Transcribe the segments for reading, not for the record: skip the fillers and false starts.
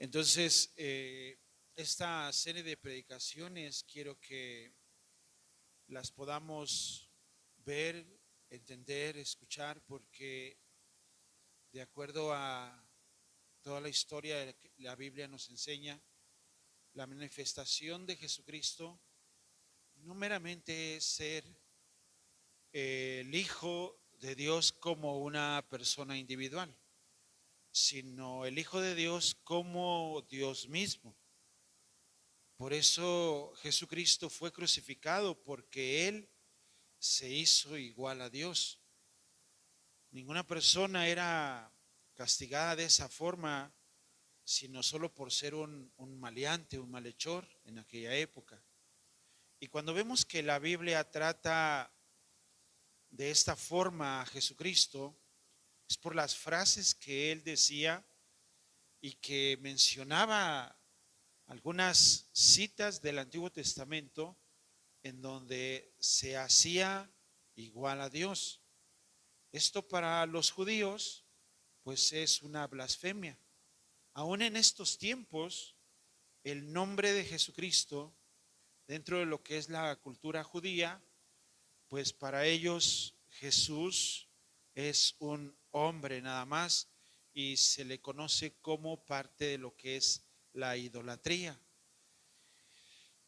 Entonces, esta serie de predicaciones quiero que las podamos ver, entender, escuchar, porque de acuerdo a toda la historia de que la Biblia nos enseña, la manifestación de Jesucristo no meramente es ser el Hijo de Dios como una persona individual, sino el Hijo de Dios como Dios mismo. Por eso Jesucristo fue crucificado, porque Él se hizo igual a Dios. Ninguna persona era castigada de esa forma, sino solo por ser un maleante, un malhechor en aquella época. Y cuando vemos que la Biblia trata de esta forma a Jesucristo, es por las frases que Él decía y que mencionaba algunas citas del Antiguo Testamento en donde se hacía igual a Dios. Esto para los judíos pues es una blasfemia. Aún en estos tiempos, el nombre de Jesucristo, dentro de lo que es la cultura judía, pues para ellos Jesús es un hombre nada más y se le conoce como parte de lo que es la idolatría.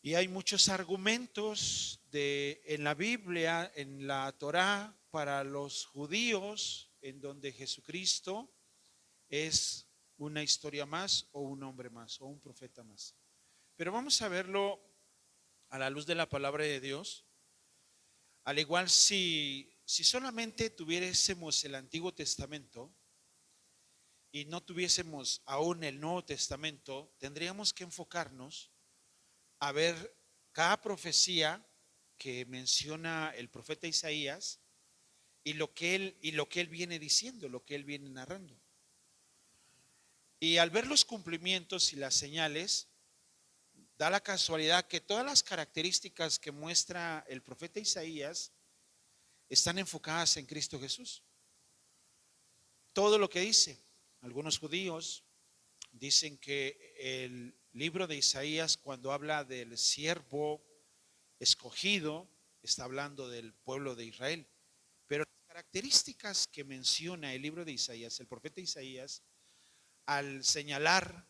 Y hay muchos argumentos en la Biblia, en la Torá, para los judíos, en donde Jesucristo es una historia más o un hombre más o un profeta más. Pero vamos a verlo a la luz de la palabra de Dios. Al igual si solamente tuviésemos el Antiguo Testamento y no tuviésemos aún el Nuevo Testamento, tendríamos que enfocarnos a ver cada profecía que menciona el profeta Isaías y lo que él viene diciendo, lo que él viene narrando. Y al ver los cumplimientos y las señales, da la casualidad que todas las características que muestra el profeta Isaías están enfocadas en Cristo Jesús. Todo lo que dice. Algunos judíos dicen que el libro de Isaías, cuando habla del siervo escogido, está hablando del pueblo de Israel. Pero las características que menciona el libro de Isaías, el profeta Isaías, al señalar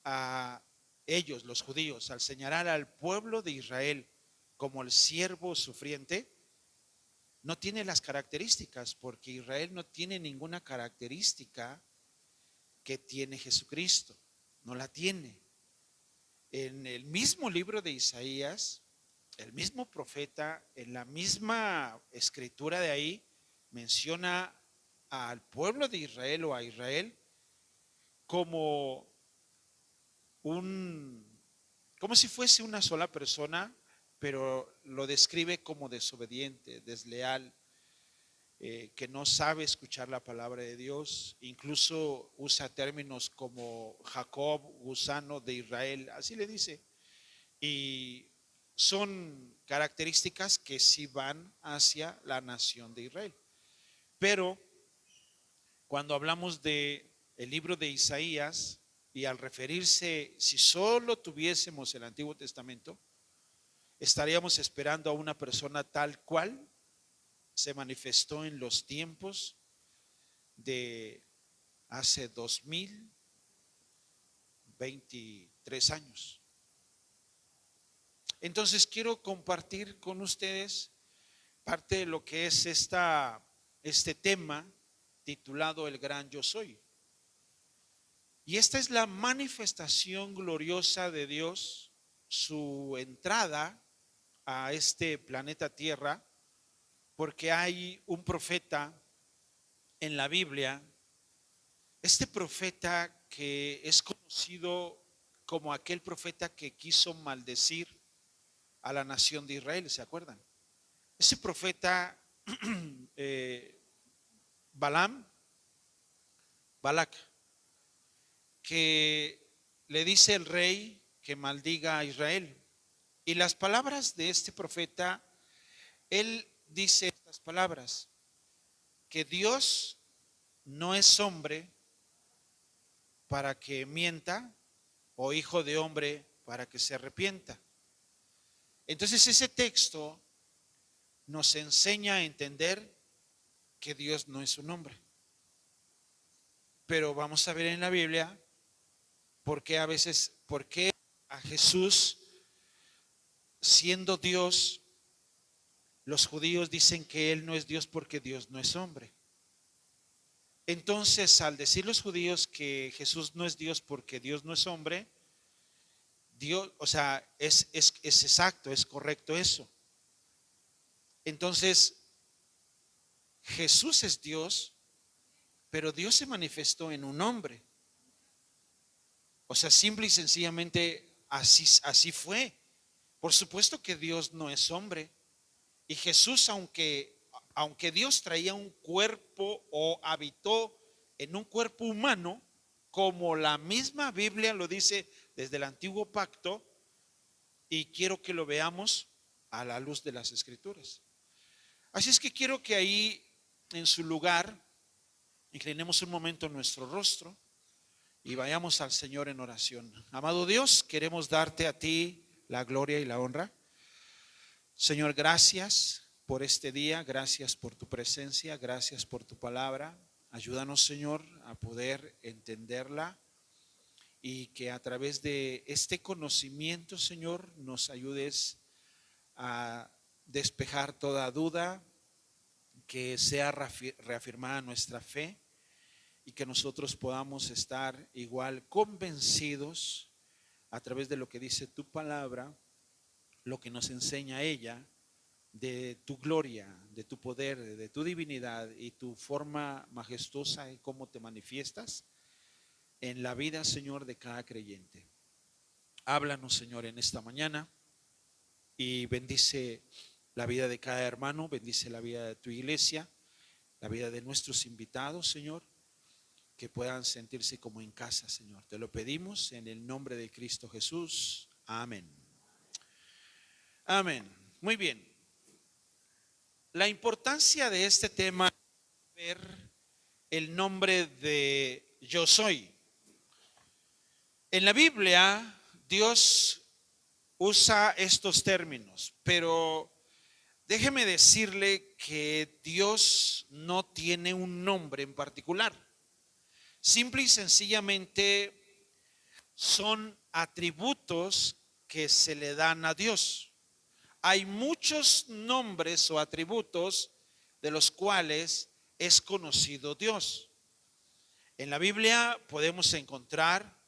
a ellos, los judíos, al señalar al pueblo de Israel como el siervo sufriente, no tiene las características, porque Israel no tiene ninguna característica que tiene Jesucristo, no la tiene. En el mismo libro de Isaías, el mismo profeta, en la misma escritura de ahí, menciona al pueblo de Israel o a Israel como un, como si fuese una sola persona, pero lo describe como desobediente, desleal, que no sabe escuchar la palabra de Dios. Incluso usa términos como Jacob, gusano de Israel, así le dice. Y son características que sí van hacia la nación de Israel. Pero cuando hablamos de el libro de Isaías, y al referirse, si solo tuviésemos el Antiguo Testamento, estaríamos esperando a una persona tal cual se manifestó en los tiempos de hace 2023 años. Entonces quiero compartir con ustedes parte de lo que es este tema titulado El Gran Yo Soy. Y esta es la manifestación gloriosa de Dios, su entrada a este planeta Tierra, porque hay un profeta en la Biblia, este profeta que es conocido como aquel profeta que quiso maldecir a la nación de Israel, ¿se acuerdan? Ese profeta eh, Balaam, Balac, que le dice el rey que maldiga a Israel. Y las palabras de este profeta, él dice estas palabras, que Dios no es hombre para que mienta, o hijo de hombre para que se arrepienta. Entonces ese texto nos enseña a entender que Dios no es un hombre. Pero vamos a ver en la Biblia por qué a Jesús, siendo Dios, los judíos dicen que Él no es Dios porque Dios no es hombre. Entonces, al decir los judíos que Jesús no es Dios porque Dios no es hombre, Dios, o sea, es exacto, es correcto eso. Entonces, Jesús es Dios, pero Dios se manifestó en un hombre. O sea, simple y sencillamente así fue. Por supuesto que Dios no es hombre. Y Jesús, aunque Dios traía un cuerpo o habitó en un cuerpo humano, como la misma Biblia lo dice desde el antiguo pacto, y quiero que lo veamos a la luz de las Escrituras. Así es que quiero que ahí en su lugar inclinemos un momento nuestro rostro y vayamos al Señor en oración. Amado Dios, queremos darte a ti la gloria y la honra. Señor, gracias por este día, gracias por tu presencia, gracias por tu palabra. Ayúdanos, Señor, a poder entenderla y que a través de este conocimiento, Señor, nos ayudes a despejar toda duda, que sea reafirmada nuestra fe y que nosotros podamos estar igual convencidos a través de lo que dice tu palabra, lo que nos enseña ella, de tu gloria, de tu poder, de tu divinidad y tu forma majestuosa en cómo te manifiestas en la vida, Señor, de cada creyente. Háblanos, Señor, en esta mañana y bendice la vida de cada hermano, bendice la vida de tu iglesia, la vida de nuestros invitados, Señor, que puedan sentirse como en casa, Señor. Te lo pedimos en el nombre de Cristo Jesús. Amén. Amén. Muy bien. La importancia de este tema es ver el nombre de yo soy. En la Biblia, Dios usa estos términos, pero déjeme decirle que Dios no tiene un nombre en particular. Simple y sencillamente son atributos que se le dan a Dios. Hay muchos nombres o atributos de los cuales es conocido Dios. En la Biblia podemos encontrar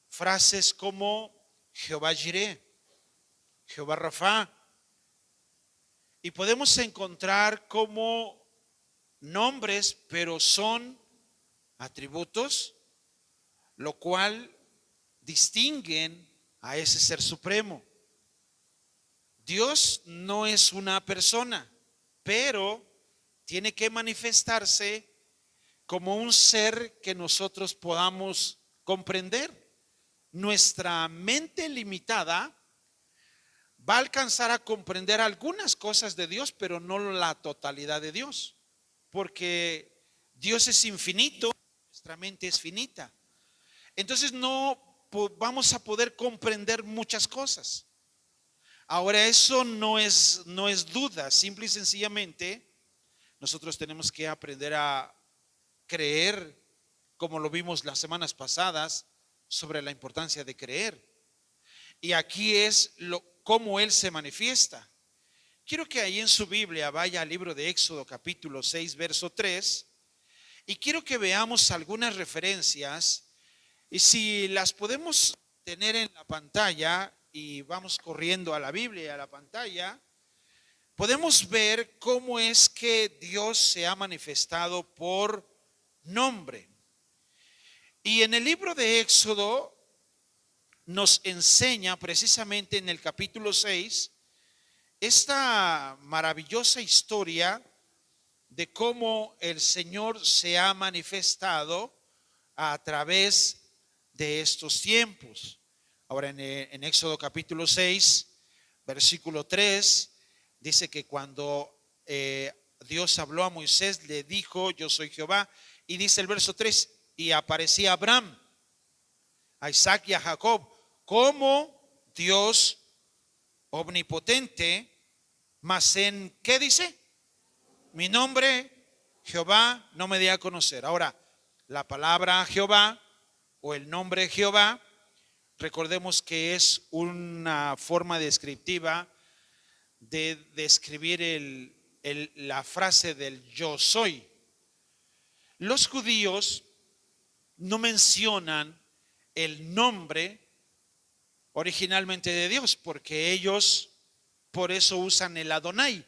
frases como Jehová Jireh, Jehová Rafa, y podemos encontrar como nombres, pero son atributos, lo cual distinguen a ese ser supremo. Dios no es una persona, pero tiene que manifestarse como un ser que nosotros podamos comprender. Nuestra mente limitada va a alcanzar a comprender algunas cosas de Dios, pero no la totalidad de Dios, porque Dios es infinito, nuestra mente es finita. Entonces no vamos a poder comprender muchas cosas. Ahora, eso no es duda, simple y sencillamente nosotros tenemos que aprender a creer, como lo vimos las semanas pasadas, sobre la importancia de creer. Y aquí es cómo Él se manifiesta. Quiero que ahí en su Biblia vaya al libro de Éxodo capítulo 6, verso 3, y quiero que veamos algunas referencias, y si las podemos tener en la pantalla, y vamos corriendo a la Biblia y a la pantalla, podemos ver cómo es que Dios se ha manifestado por nombre. Y en el libro de Éxodo nos enseña precisamente en el capítulo 6 esta maravillosa historia de cómo el Señor se ha manifestado a través de estos tiempos. Ahora en Éxodo capítulo 6, versículo 3, dice que cuando Dios habló a Moisés, le dijo: yo soy Jehová. Y dice el verso 3, y aparecía a Abraham, a Isaac y a Jacob como Dios omnipotente, mas en, ¿qué dice? Mi nombre, Jehová, no me di a conocer. Ahora, la palabra Jehová o el nombre Jehová, recordemos que es una forma descriptiva de describir la frase del yo soy. Los judíos no mencionan el nombre originalmente de Dios, porque ellos por eso usan el Adonai.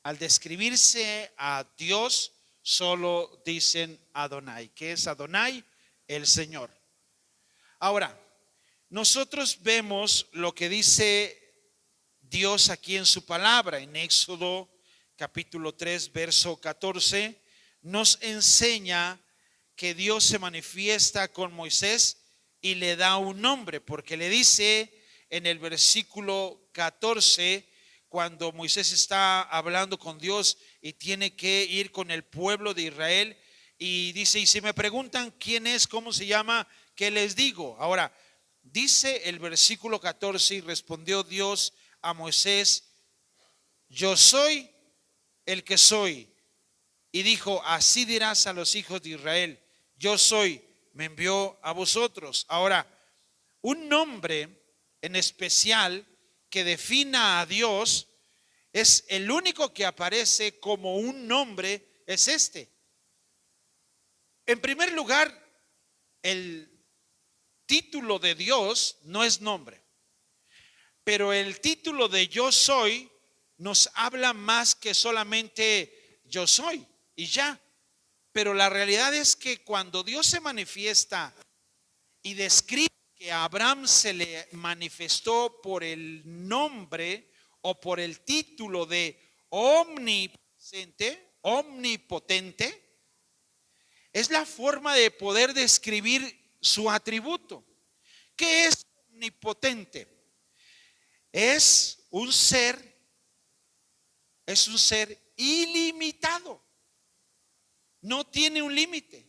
Al describirse a Dios, solo dicen Adonai. ¿Qué es Adonai? El Señor. Ahora, nosotros vemos lo que dice Dios aquí en su palabra. En Éxodo capítulo 3, verso 14, nos enseña que Dios se manifiesta con Moisés y le da un nombre, porque le dice en el versículo 14, cuando Moisés está hablando con Dios y tiene que ir con el pueblo de Israel, y dice, y si me preguntan quién es, cómo se llama, ¿qué les digo? Ahora, dice el versículo 14, y respondió Dios a Moisés, yo soy el que soy. Y dijo, así dirás a los hijos de Israel, yo soy, me envió a vosotros. Ahora, un nombre en especial que defina a Dios es el único que aparece como un nombre, es este. En primer lugar, el título de Dios no es nombre, pero el título de yo soy nos habla más que solamente yo soy y ya. Pero la realidad es que cuando Dios se manifiesta y describe que a Abraham se le manifestó por el nombre o por el título de omnipotente, es la forma de poder describir su atributo. ¿Qué es omnipotente? Es un ser ilimitado. No tiene un límite.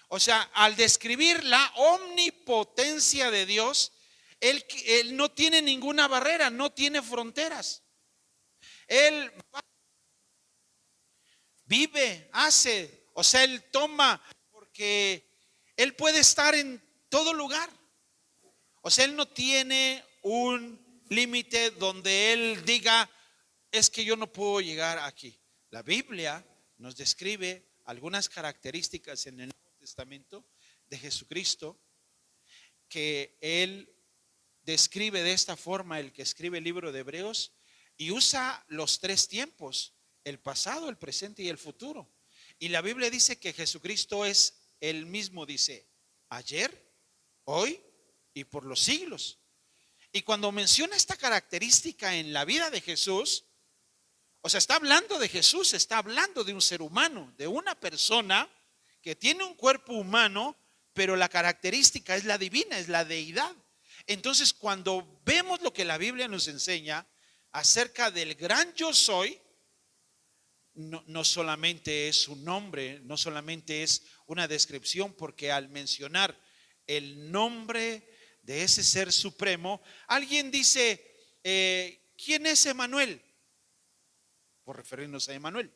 O sea, al describir la omnipotencia de Dios, él no tiene ninguna barrera, no tiene fronteras. Él vive, hace, o sea, Él toma, porque Él puede estar en todo lugar. O sea, Él no tiene un límite donde Él diga, es que yo no puedo llegar aquí. La Biblia nos describe algunas características en el Nuevo Testamento de Jesucristo que Él describe de esta forma, el que escribe el libro de Hebreos, y usa los tres tiempos, el pasado, el presente y el futuro. Y la Biblia dice que Jesucristo es el mismo, dice, ayer, hoy y por los siglos. Y cuando menciona esta característica en la vida de Jesús, o sea, está hablando de Jesús, está hablando de un ser humano, de una persona que tiene un cuerpo humano, pero la característica es la divina, es la deidad. Entonces, cuando vemos lo que la Biblia nos enseña acerca del gran yo soy, no solamente es un nombre, no solamente es una descripción, porque al mencionar el nombre de ese ser supremo, alguien dice, ¿quién es Emanuel? Por referirnos a Emanuel.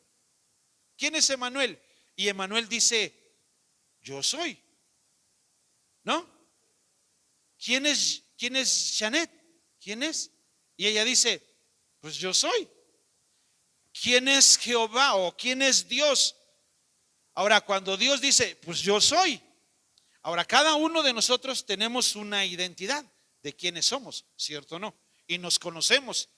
¿Quién es Emanuel? Y Emanuel dice, yo soy. ¿No? ¿Quién es Janet? ¿Quién es? Y ella dice, pues yo soy. ¿Quién es Jehová o quién es Dios? Ahora, cuando Dios dice, pues yo soy. Ahora, cada uno de nosotros tenemos una identidad de quiénes somos, ¿cierto o no? Y nos conocemos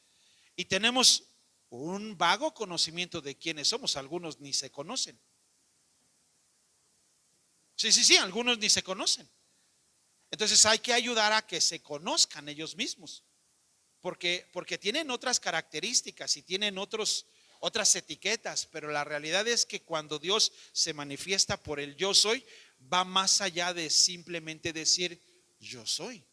y tenemos un vago conocimiento de quiénes somos. Algunos ni se conocen. Sí, algunos ni se conocen. Entonces hay que ayudar a que se conozcan ellos mismos, porque tienen otras características y tienen otras etiquetas, pero la realidad es que cuando Dios se manifiesta por el yo soy, va más allá de simplemente decir yo soy.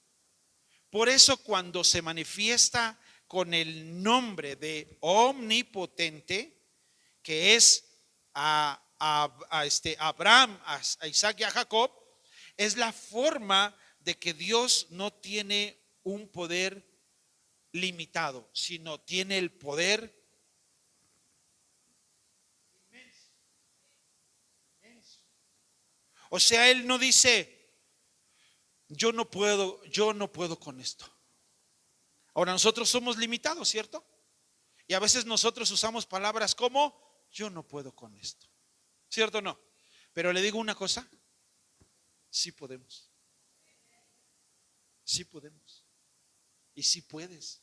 Por eso cuando se manifiesta con el nombre de omnipotente, que es a Abraham, a Isaac y a Jacob, es la forma de que Dios no tiene un poder limitado, sino tiene el poder inmenso. O sea, Él no dice, yo no puedo con esto. Ahora nosotros somos limitados, ¿cierto? Y a veces nosotros usamos palabras como, yo no puedo con esto. ¿Cierto o no? Pero le digo una cosa, sí podemos. Sí podemos. Y sí puedes.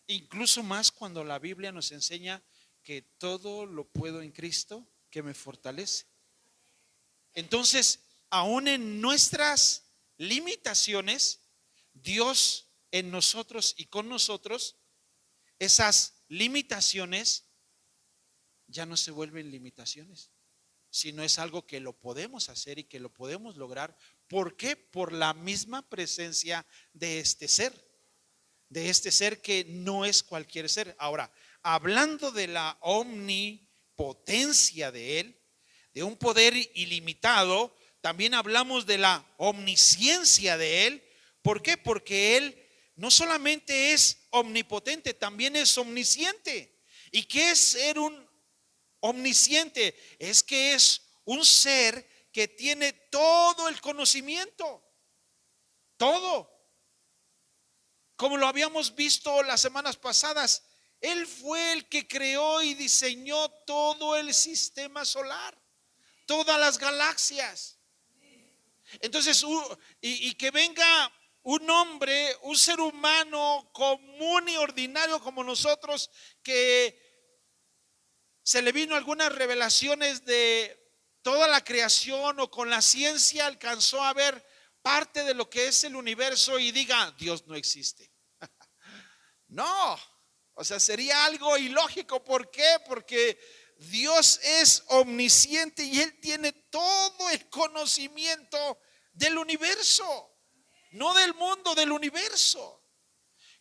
Incluso más cuando la Biblia nos enseña que todo lo puedo en Cristo que me fortalece. Entonces, aún en nuestras limitaciones, Dios en nosotros y con nosotros, esas limitaciones ya no se vuelven limitaciones, sino es algo que lo podemos hacer y que lo podemos lograr. ¿Por qué? Por la misma presencia de este ser que no es cualquier ser. Ahora, hablando de la omnipotencia de Él, de un poder ilimitado, también hablamos de la omnisciencia de Él. ¿Por qué? Porque Él no solamente es omnipotente, también es omnisciente. ¿Y qué es ser un omnisciente? Es que es un ser que tiene todo el conocimiento, todo. Como lo habíamos visto las semanas pasadas, Él fue el que creó y diseñó todo el sistema solar, todas las galaxias. Entonces, y que venga un hombre, un ser humano común y ordinario como nosotros, que se le vino algunas revelaciones de toda la creación o con la ciencia alcanzó a ver parte de lo que es el universo y diga, Dios no existe. No, o sea, sería algo ilógico. ¿Por qué? Porque Dios es omnisciente y Él tiene todo el conocimiento del universo, no del mundo, del universo.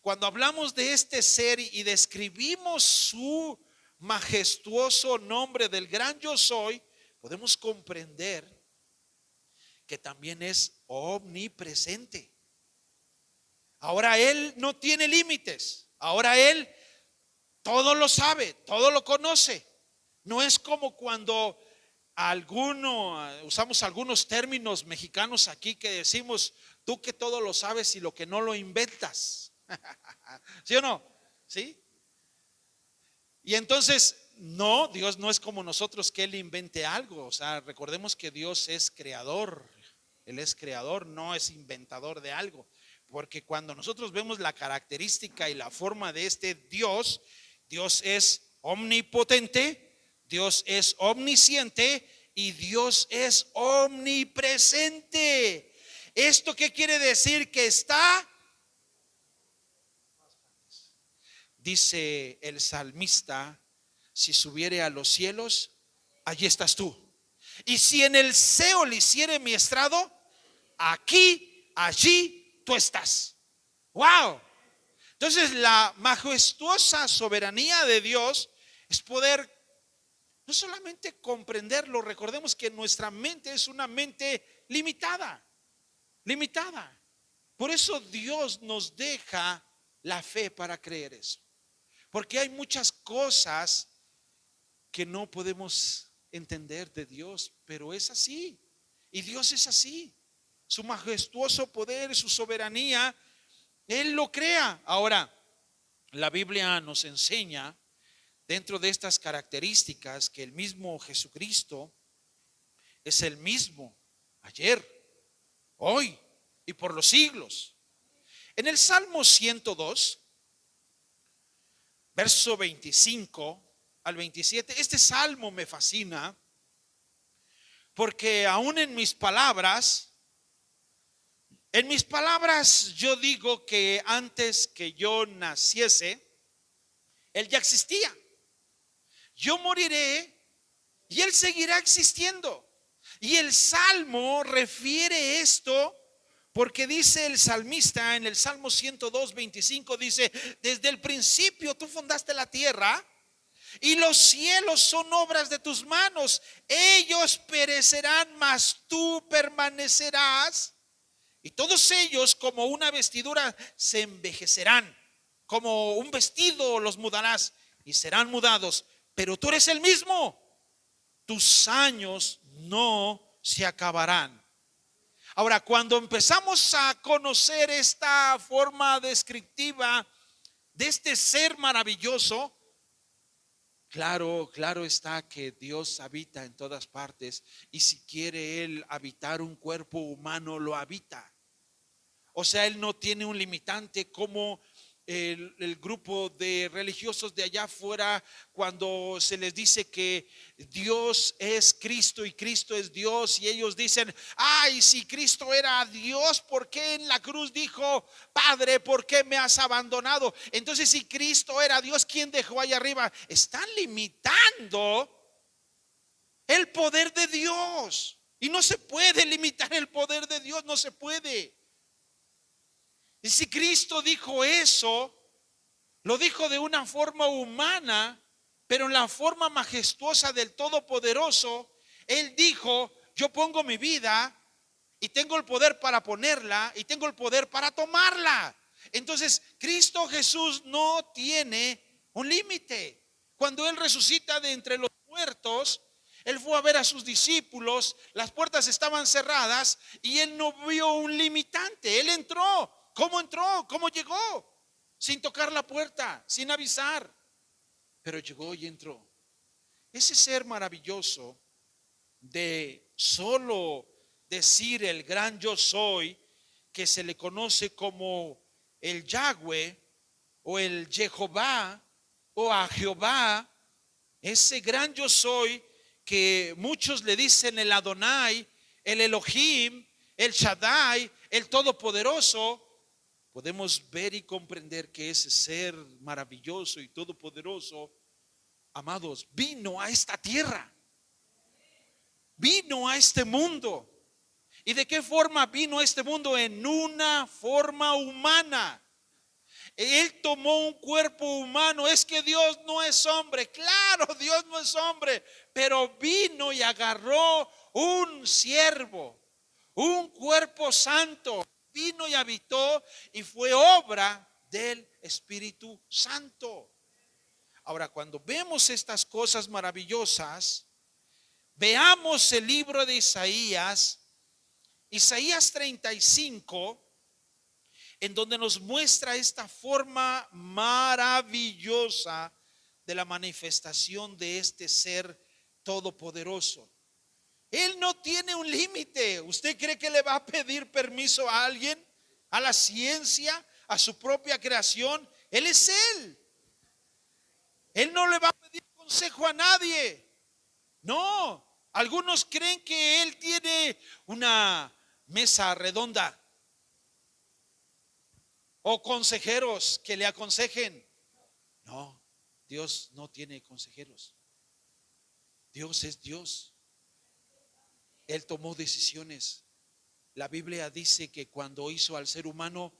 Cuando hablamos de este ser y describimos su majestuoso nombre del gran yo soy, podemos comprender que también es omnipresente. Ahora Él no tiene límites. Ahora Él todo lo sabe, todo lo conoce. No es como cuando usamos algunos términos mexicanos aquí que decimos, tú que todo lo sabes y lo que no lo inventas. ¿Sí o no? ¿Sí? Y entonces, no, Dios no es como nosotros que Él invente algo. O sea, recordemos que Dios es creador. Él es creador, no es inventador de algo. Porque cuando nosotros vemos la característica y la forma de este Dios, Dios es omnipotente, Dios es omnisciente y Dios es omnipresente. ¿Esto qué quiere decir? Que está, dice el salmista, si subiere a los cielos, allí estás tú. Y si en el Seol hiciere mi estrado, aquí, allí tú estás. Wow. Entonces la majestuosa soberanía de Dios es poder no solamente comprenderlo. Recordemos que nuestra mente es una mente limitada. Por eso Dios nos deja la fe para creer eso. Porque hay muchas cosas que no podemos entender de Dios, pero es así. Y Dios es así. Su majestuoso poder, su soberanía, Él lo crea. Ahora, la Biblia nos enseña dentro de estas características que el mismo Jesucristo es el mismo ayer, hoy y por los siglos. En el Salmo 102, verso 25 al 27, este salmo me fascina porque aún en mis palabras yo digo que antes que yo naciese, Él ya existía. Yo moriré y Él seguirá existiendo. Y el Salmo refiere esto porque dice el salmista en el Salmo 102, 25, dice, desde el principio tú fundaste la tierra y los cielos son obras de tus manos. Ellos perecerán, mas tú permanecerás. Y todos ellos como una vestidura se envejecerán, como un vestido los mudarás y serán mudados. Pero tú eres el mismo, tus años no se acabarán. Ahora, cuando empezamos a conocer esta forma descriptiva de este ser maravilloso, claro está que Dios habita en todas partes, y si quiere Él habitar un cuerpo humano, lo habita. O sea, Él no tiene un limitante como el grupo de religiosos de allá afuera, cuando se les dice que Dios es Cristo y Cristo es Dios, y ellos dicen: ay, si Cristo era Dios, ¿por qué en la cruz dijo: Padre, ¿por qué me has abandonado? Entonces, si Cristo era Dios, ¿quién dejó ahí arriba? Están limitando el poder de Dios, y no se puede limitar el poder de Dios, no se puede. Y si Cristo dijo eso, lo dijo de una forma humana, pero en la forma majestuosa del Todopoderoso. Él dijo: yo pongo mi vida y tengo el poder para ponerla y tengo el poder para tomarla. Entonces, Cristo Jesús no tiene un límite. Cuando Él resucita de entre los muertos, Él fue a ver a sus discípulos, las puertas estaban cerradas y Él no vio un limitante. Él entró. ¿Cómo entró? ¿Cómo llegó? Sin tocar la puerta, sin avisar, pero llegó y entró. Ese ser maravilloso de solo decir el gran yo soy, que se le conoce como el Yahweh o el Jehová o a Jehová, ese gran yo soy que muchos le dicen el Adonai, el Elohim, el Shaddai, el Todopoderoso. Podemos ver y comprender que ese ser maravilloso y todopoderoso, amados, vino a esta tierra, vino a este mundo. ¿Y de qué forma vino a este mundo? En una forma humana. Él tomó un cuerpo humano. Es que Dios no es hombre. Claro, Dios no es hombre, pero vino y agarró un siervo, un cuerpo santo. Vino y habitó y fue obra del Espíritu Santo. Ahora, cuando vemos estas cosas maravillosas, veamos el libro de Isaías 35, en donde nos muestra esta forma maravillosa de la manifestación de este ser todopoderoso. Él no tiene un límite. ¿Usted cree que le va a pedir permiso a alguien, a la ciencia, a su propia creación? Él es Él. Él no le va a pedir consejo a nadie. No, algunos creen que Él tiene una mesa redonda o consejeros que le aconsejen. No, Dios no tiene consejeros. Dios es Dios. Él tomó decisiones. La Biblia dice que cuando hizo al ser humano,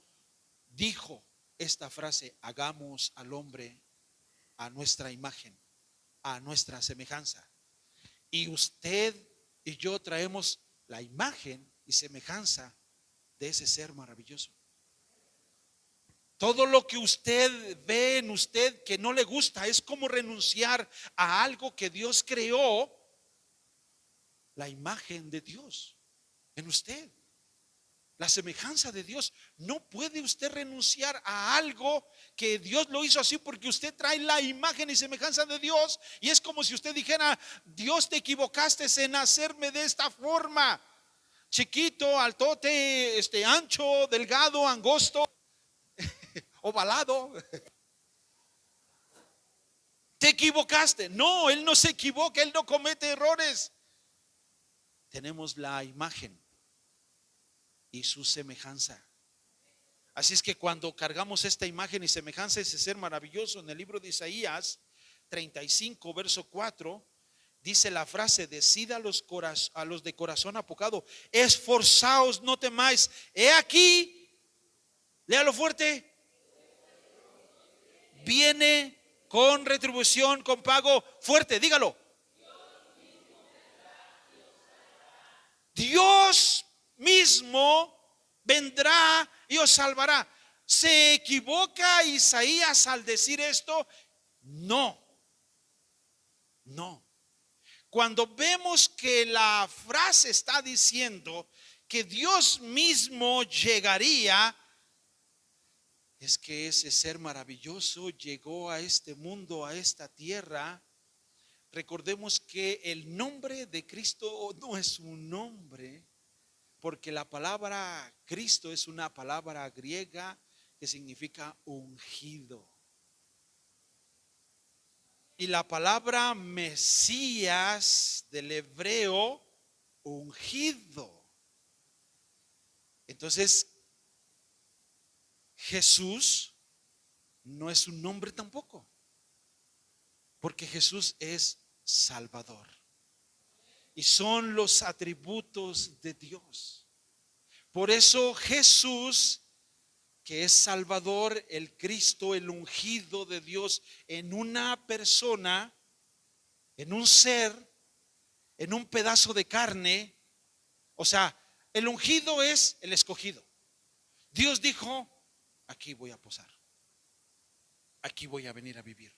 dijo esta frase: hagamos al hombre a nuestra imagen, a nuestra semejanza. Y usted y yo traemos la imagen y semejanza de ese ser maravilloso. Todo lo que usted ve en usted que no le gusta es como renunciar a algo que Dios creó, la imagen de Dios en usted, la semejanza de Dios. No puede usted renunciar a algo que Dios lo hizo así, porque usted trae la imagen y semejanza de Dios. Y es como si usted dijera: Dios, te equivocaste en hacerme de esta forma, chiquito, altote, ancho, delgado, angosto, ovalado. Te equivocaste. No, Él no se equivoca, Él no comete errores. Tenemos la imagen y su semejanza. Así es que cuando cargamos esta imagen y semejanza, ese ser maravilloso, en el libro de Isaías 35, verso 4, dice la frase: decid a los de corazón apocado, esforzaos, no temáis. He aquí, léalo fuerte, viene con retribución, con pago. Fuerte, dígalo. Dios mismo vendrá y os salvará. ¿Se equivoca Isaías al decir esto? No, no. Cuando vemos que la frase está diciendo que Dios mismo llegaría, es que ese ser maravilloso llegó a este mundo, a esta tierra. Recordemos que el nombre de Cristo no es un nombre, porque la palabra Cristo es una palabra griega que significa ungido. Y la palabra Mesías del hebreo, ungido. Entonces, Jesús no es un nombre tampoco, porque Jesús es Salvador. Y son los atributos de Dios. Por eso Jesús, que es Salvador, el Cristo, el ungido de Dios, en una persona, en un ser, en un pedazo de carne. O sea, el ungido es el escogido. Dios dijo: aquí voy a posar, aquí voy a venir a vivir.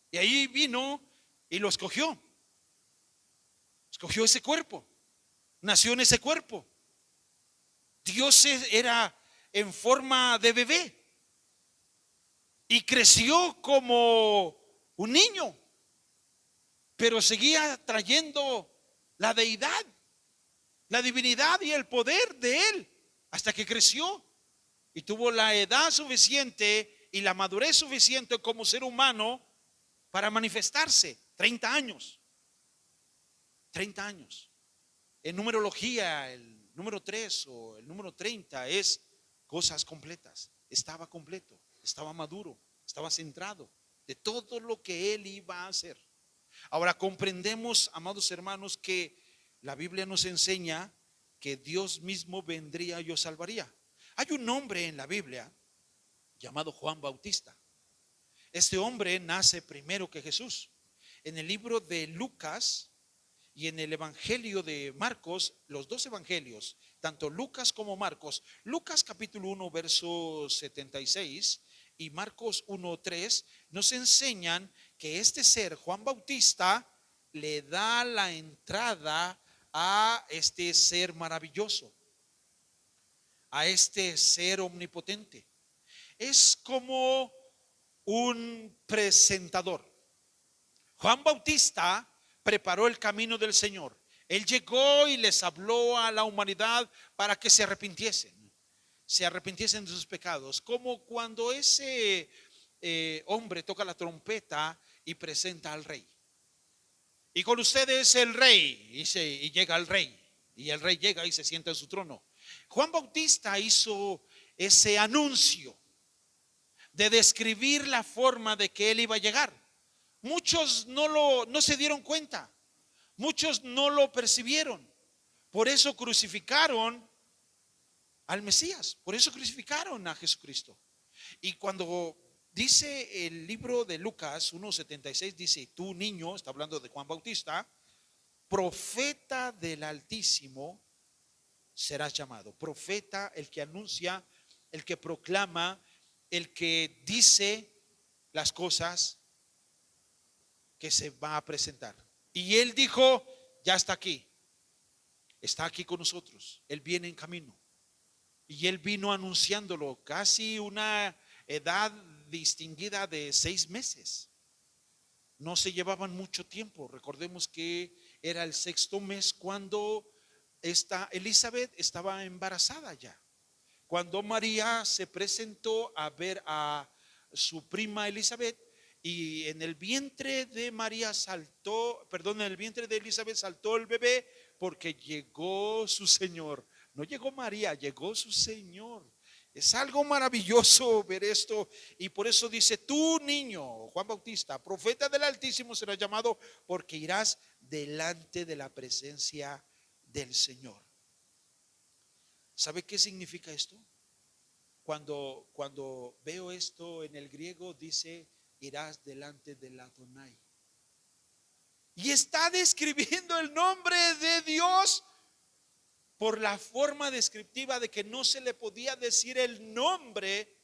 Y ahí vino y lo escogió. Escogió ese cuerpo, nació en ese cuerpo. Dios era en forma de bebé y creció como un niño, pero seguía trayendo la deidad, la divinidad y el poder de él, hasta que creció y tuvo la edad suficiente y la madurez suficiente como ser humano para manifestarse. 30 años. 30 años. En numerología, el número 3 o el número 30 es cosas completas. Estaba completo, estaba maduro, estaba centrado de todo lo que él iba a hacer. Ahora comprendemos, amados hermanos, que la Biblia nos enseña que Dios mismo vendría y os salvaría. Hay un hombre en la Biblia llamado Juan Bautista. Este hombre nace primero que Jesús. En el libro de Lucas y en el evangelio de Marcos, los dos evangelios, tanto Lucas como Marcos, Lucas capítulo 1 verso 76 y Marcos 1:3 nos enseñan que este ser, Juan Bautista, le da la entrada a este ser maravilloso, a este ser omnipotente. Es como un presentador. Juan Bautista preparó el camino del Señor. Él llegó y les habló a la humanidad para que se arrepintiesen de sus pecados, como cuando ese hombre toca la trompeta y presenta al rey. Y con ustedes el rey, y llega el rey, y el rey llega y se sienta en su trono. Juan Bautista hizo ese anuncio de describir la forma de que él iba a llegar. Muchos no se dieron cuenta, muchos no lo percibieron. Por eso crucificaron al Mesías, por eso crucificaron a Jesucristo. Y cuando dice el libro de Lucas 1:76, dice: tú, niño, está hablando de Juan Bautista, profeta del Altísimo serás llamado. Profeta, el que anuncia, el que proclama, el que dice las cosas que se va a presentar. Y él dijo: ya está aquí con nosotros, él viene en camino. Y él vino anunciándolo casi una edad distinguida de 6 meses. No se llevaban mucho tiempo. Recordemos que era el 6.º mes cuando esta Elizabeth estaba embarazada ya. Cuando María se presentó a ver a su prima Elizabeth, y en el vientre de en el vientre de Elizabeth saltó el bebé, porque llegó su Señor. No llegó María, llegó su Señor. Es algo maravilloso ver esto. Y por eso dice: tú, niño, Juan Bautista, profeta del Altísimo serás llamado, porque irás delante de la presencia del Señor. ¿Sabe qué significa esto? Cuando veo esto en el griego, dice: irás delante del Adonai. Y está describiendo el nombre de Dios por la forma descriptiva de que no se le podía decir el nombre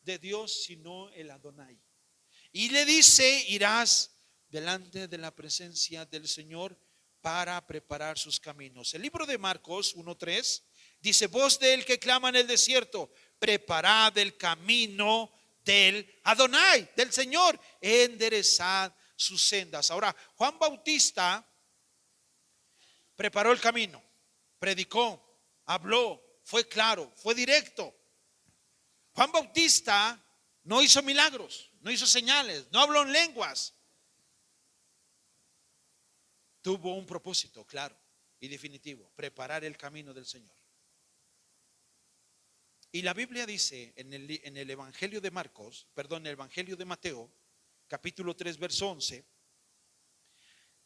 de Dios sino el Adonai. Y le dice: irás delante de la presencia del Señor para preparar sus caminos. El libro de Marcos 1:3 dice: voz del que clama en el desierto, preparad el camino del Adonai, del Señor, enderezad sus sendas. Ahora, Juan Bautista preparó el camino, predicó, habló, fue claro, fue directo. Juan Bautista no hizo milagros, no hizo señales, no habló en lenguas. Tuvo un propósito claro y definitivo: preparar el camino del Señor. Y la Biblia dice en el Evangelio de Marcos, perdón, el Evangelio de Mateo, capítulo 3, verso 11,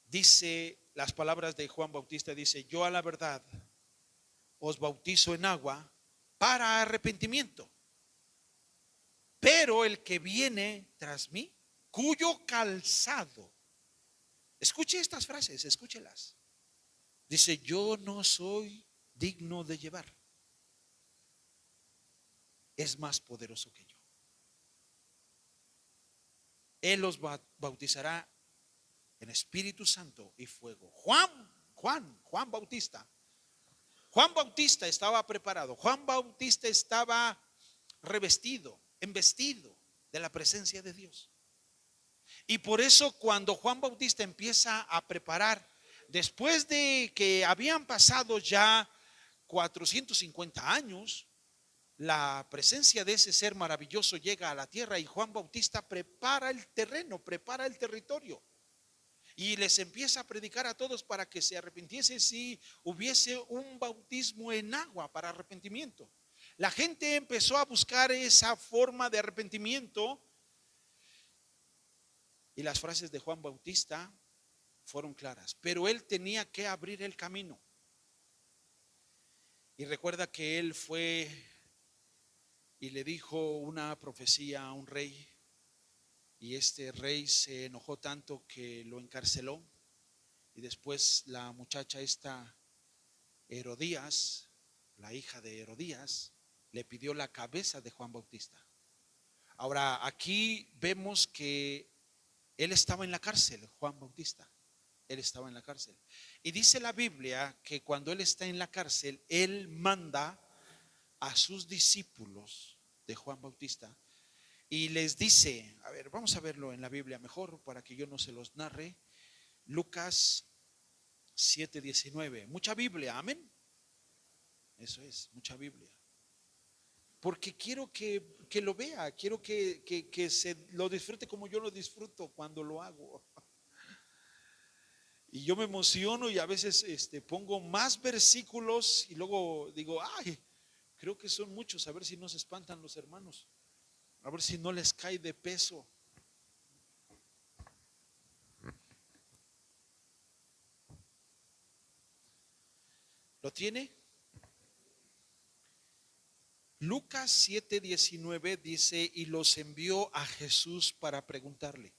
dice las palabras de Juan Bautista, dice: yo a la verdad os bautizo en agua para arrepentimiento, pero el que viene tras mí, cuyo calzado, escuche estas frases, escúchelas, dice: yo no soy digno de llevar, es más poderoso que yo. Él los bautizará en Espíritu Santo y fuego. Juan Bautista estaba preparado. Juan Bautista estaba revestido, embestido de la presencia de Dios. Y por eso cuando Juan Bautista empieza a preparar, después de que habían pasado ya 450 años, la presencia de ese ser maravilloso llega a la tierra y Juan Bautista prepara el terreno, prepara el territorio y les empieza a predicar a todos para que se arrepintiese si hubiese un bautismo en agua para arrepentimiento. La gente empezó a buscar esa forma de arrepentimiento y las frases de Juan Bautista fueron claras, pero él tenía que abrir el camino. Y recuerda que él fue y le dijo una profecía a un rey, y este rey se enojó tanto que lo encarceló. Y después la muchacha esta, Herodías, la hija de Herodías, le pidió la cabeza de Juan Bautista. Ahora aquí vemos que él estaba en la cárcel, Juan Bautista. Él estaba en la cárcel. Y dice la Biblia que cuando él está en la cárcel, él manda a sus discípulos de Juan Bautista y les dice, a ver, vamos a verlo en la Biblia mejor para que yo no se los narre. Lucas 7:19. Mucha Biblia, amén. Eso es, mucha Biblia. Porque quiero que lo vea, quiero que se lo disfrute como yo lo disfruto cuando lo hago. Y yo me emociono y a veces pongo más versículos y luego digo: ay, creo que son muchos, a ver si no se espantan los hermanos, a ver si no les cae de peso. ¿Lo tiene? Lucas 7:19 dice: y los envió a Jesús para preguntarle.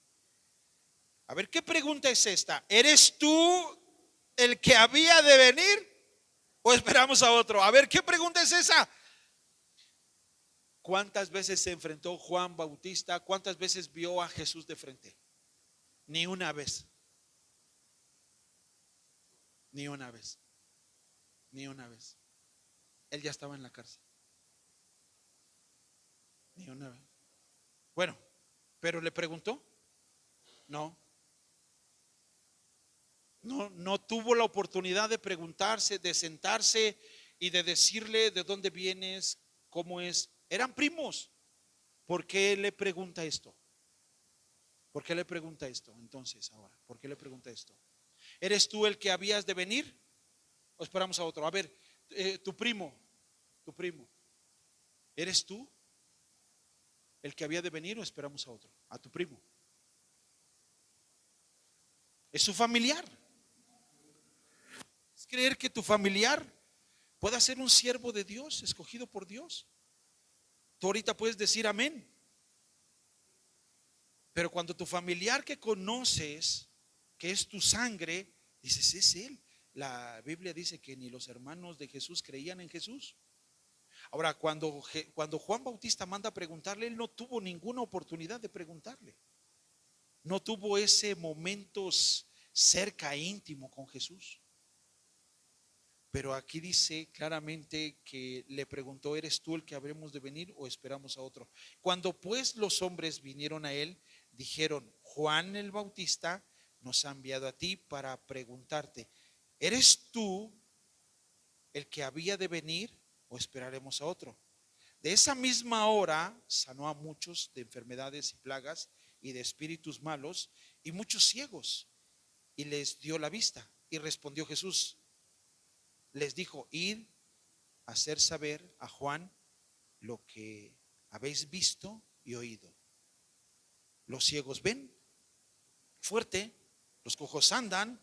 A ver, ¿qué pregunta es esta? ¿Eres tú el que había de venir o esperamos a otro? A ver, ¿qué pregunta es esa? ¿Cuántas veces se enfrentó Juan Bautista? ¿Cuántas veces vio a Jesús de frente? Ni una vez. Ni una vez. Ni una vez. Él ya estaba en la cárcel. Ni una vez. Bueno, pero le preguntó. No. No tuvo la oportunidad de preguntarse, de sentarse y de decirle de dónde vienes, cómo es. Eran primos. ¿Por qué le pregunta esto? ¿Por qué le pregunta esto? Entonces, ahora, ¿por qué le pregunta esto? ¿Eres tú el que habías de venir o esperamos a otro? A ver, tu primo, ¿eres tú el que había de venir o esperamos a otro? A tu primo. Es su familiar. Es creer que tu familiar pueda ser un siervo de Dios, escogido por Dios. Tú ahorita puedes decir amén. Pero cuando tu familiar que conoces, que es tu sangre, dices: es él. la Biblia dice que ni los hermanos de Jesús creían en Jesús. Ahora, cuando Juan Bautista manda a preguntarle, él no tuvo ninguna oportunidad de preguntarle. No tuvo ese momento cerca, íntimo con Jesús. Pero aquí dice claramente que le preguntó: ¿eres tú el que habremos de venir o esperamos a otro? Cuando pues los hombres vinieron a él, dijeron: Juan el Bautista nos ha enviado a ti para preguntarte: ¿eres tú el que había de venir o esperaremos a otro? De esa misma hora sanó a muchos de enfermedades y plagas y de espíritus malos y muchos ciegos, y les dio la vista. Y respondió Jesús, les dijo: id a hacer saber a Juan lo que habéis visto y oído. Los ciegos ven fuerte, los cojos andan,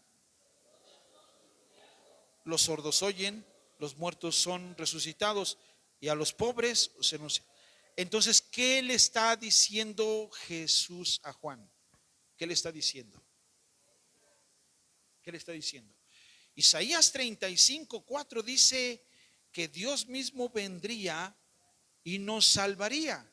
los sordos oyen, los muertos son resucitados, y a los pobres se nos... Entonces, ¿qué le está diciendo Jesús a Juan? ¿Qué le está diciendo? ¿Qué le está diciendo? Isaías 35:4 dice que Dios mismo vendría y nos salvaría.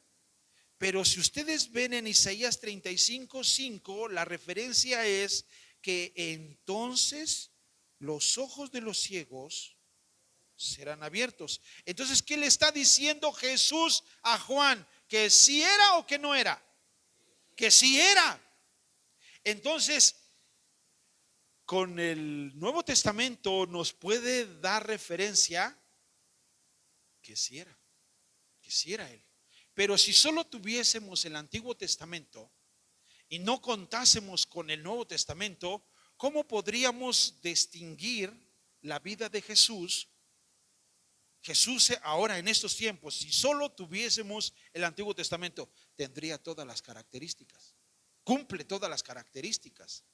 Pero si ustedes ven en Isaías 35:5, la referencia es que entonces los ojos de los ciegos serán abiertos. Entonces, ¿qué le está diciendo Jesús a Juan? ¿Que sí era o que no era? Que sí era. Entonces, con el Nuevo Testamento nos puede dar referencia que sí era él. Pero si solo tuviésemos el Antiguo Testamento y no contásemos con el Nuevo Testamento, ¿cómo podríamos distinguir la vida de Jesús? Jesús ahora en estos tiempos, si solo tuviésemos el Antiguo Testamento, tendría todas las características, cumple todas las características.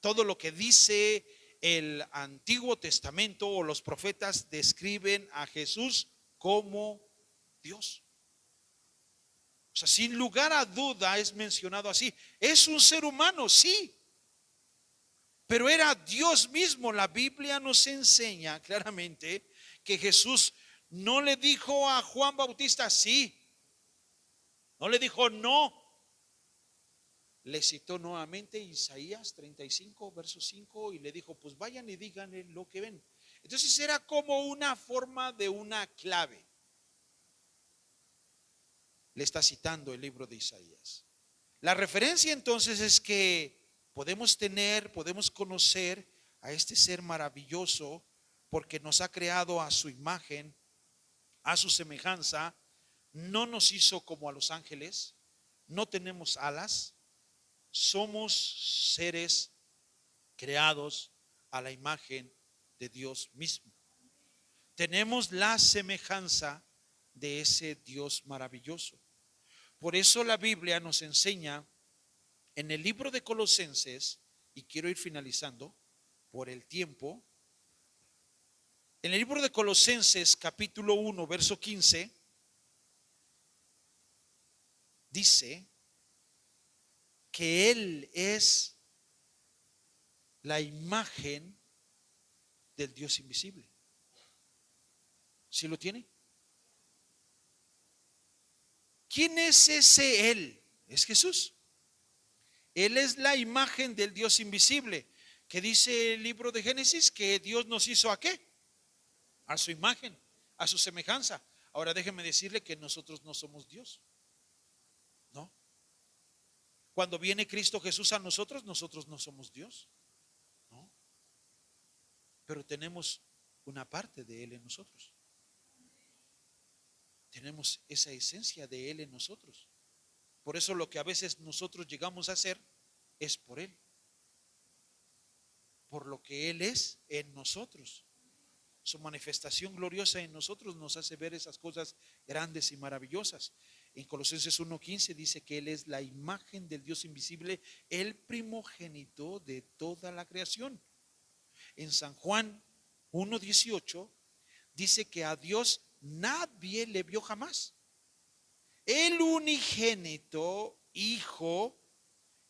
Todo lo que dice el Antiguo Testamento o los profetas describen a Jesús como Dios. O sea, sin lugar a duda es mencionado así. Es un ser humano, sí, pero era Dios mismo. La Biblia nos enseña claramente que Jesús no le dijo a Juan Bautista sí, no le dijo no. Le citó nuevamente Isaías 35, verso 5, y le dijo: pues vayan y díganle lo que ven. Entonces era como una forma de una clave. Le está citando el libro de Isaías. La referencia entonces es que podemos conocer a este ser maravilloso porque nos ha creado a su imagen, a su semejanza. No nos hizo como a los ángeles, no tenemos alas, somos seres creados a la imagen de Dios mismo. Tenemos la semejanza de ese Dios maravilloso. Por eso la Biblia nos enseña en el libro de Colosenses, y quiero ir finalizando por el tiempo. En el libro de Colosenses capítulo 1 verso 15 dice que Él es la imagen del Dios invisible. ¿Sí lo tiene? ¿Quién es ese Él? Es Jesús. Él es la imagen del Dios invisible. Que dice el libro de Génesis que Dios nos hizo ¿a qué? A su imagen, a su semejanza. Ahora déjeme decirle que nosotros no somos Dios. No. Cuando viene Cristo Jesús a nosotros, nosotros no somos Dios. No. Pero tenemos una parte de Él en nosotros. Tenemos esa esencia de Él en nosotros. Por eso lo que a veces nosotros llegamos a hacer es por Él. Por lo que Él es en nosotros. Su manifestación gloriosa en nosotros nos hace ver esas cosas grandes y maravillosas. En Colosenses 1:15 dice que Él es la imagen del Dios invisible, el primogénito de toda la creación. En San Juan 1:18 dice que a Dios nadie le vio jamás. El unigénito Hijo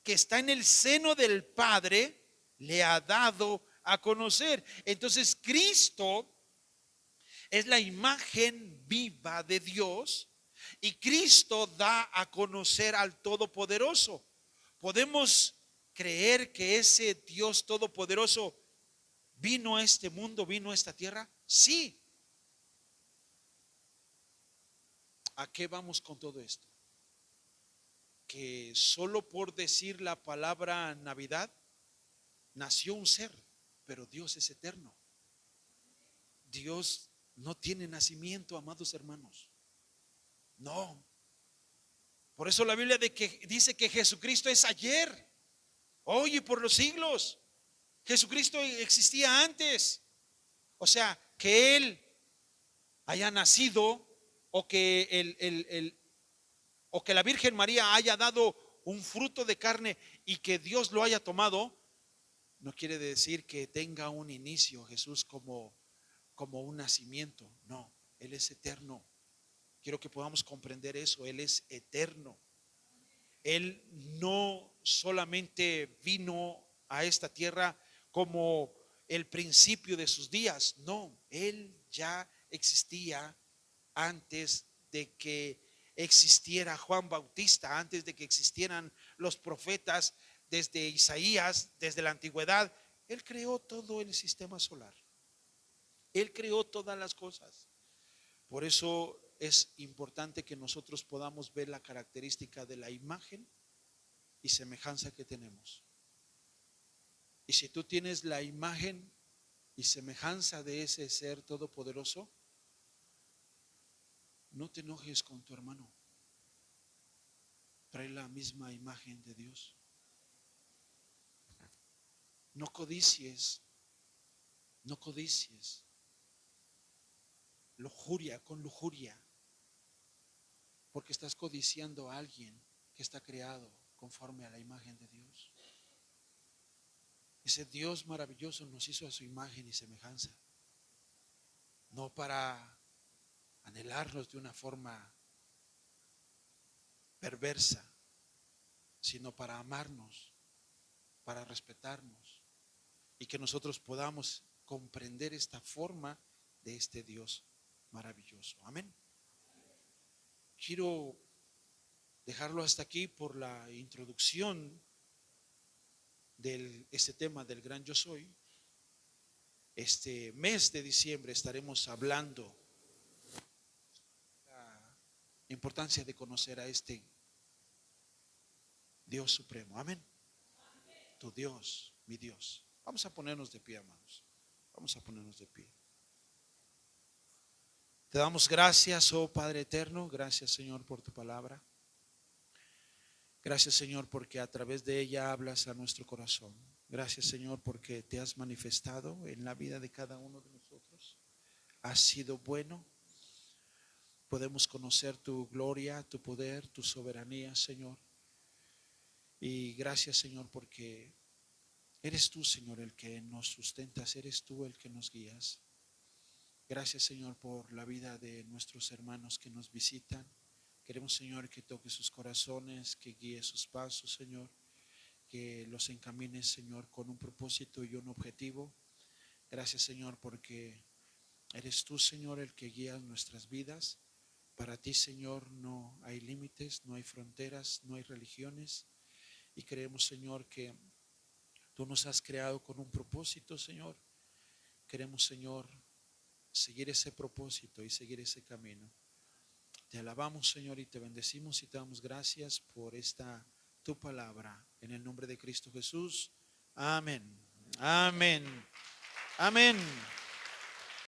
que está en el seno del Padre le ha dado a conocer. Entonces Cristo es la imagen viva de Dios y Cristo da a conocer al Todopoderoso. ¿Podemos creer que ese Dios Todopoderoso vino a este mundo, vino a esta tierra? Sí. ¿A qué vamos con todo esto? Que solo por decir la palabra Navidad nació un ser, pero Dios es eterno. Dios no tiene nacimiento, amados hermanos. No. Por eso la Biblia dice que Jesucristo es ayer, hoy y por los siglos. Jesucristo existía antes. O sea, que Él haya nacido o que o que la Virgen María haya dado un fruto de carne y que Dios lo haya tomado, no quiere decir que tenga un inicio Jesús como un nacimiento. No, Él es eterno. Quiero que podamos comprender eso. Él es eterno. Él no solamente vino a esta tierra como el principio de sus días. No, Él ya existía antes de que existiera Juan Bautista, antes de que existieran los profetas, desde Isaías, desde la antigüedad. Él creó todo el sistema solar. Él creó todas las cosas. Por eso es importante que nosotros podamos ver la característica de la imagen y semejanza que tenemos. Y si tú tienes la imagen y semejanza de ese ser todopoderoso, no te enojes con tu hermano. Trae la misma imagen de Dios. No codicies, no codicies. Lujuria con lujuria, porque estás codiciando a alguien que está creado conforme a la imagen de Dios. Ese Dios maravilloso nos hizo a su imagen y semejanza, no para anhelarnos de una forma perversa, sino para amarnos, para respetarnos y que nosotros podamos comprender esta forma de este Dios maravilloso. Amén. Quiero dejarlo hasta aquí por la introducción de este tema del gran yo soy. Este mes de diciembre estaremos hablando de la importancia de conocer a este Dios supremo. Amén. Tu Dios, mi Dios. Vamos a ponernos de pie, amados. Vamos a ponernos de pie. Te damos gracias, oh Padre eterno. Gracias, Señor, por tu palabra. Gracias, Señor, porque a través de ella hablas a nuestro corazón. Gracias, Señor, porque te has manifestado en la vida de cada uno de nosotros. Has sido bueno. Podemos conocer tu gloria, tu poder, tu soberanía, Señor. Y gracias, Señor, porque eres tú, Señor, el que nos sustentas. Eres tú el que nos guías. Gracias, Señor, por la vida de nuestros hermanos que nos visitan. Queremos, Señor, que toque sus corazones, que guíe sus pasos, Señor, que los encamines, Señor, con un propósito y un objetivo. Gracias, Señor, porque eres tú, Señor, el que guía nuestras vidas. Para ti, Señor, no hay límites, no hay fronteras, no hay religiones. Y creemos, Señor, que tú nos has creado con un propósito, Señor. Queremos, Señor, seguir ese propósito y seguir ese camino. Te alabamos, Señor, y te bendecimos y te damos gracias por esta tu palabra. En el nombre de Cristo Jesús. Amén. Amén. Amén.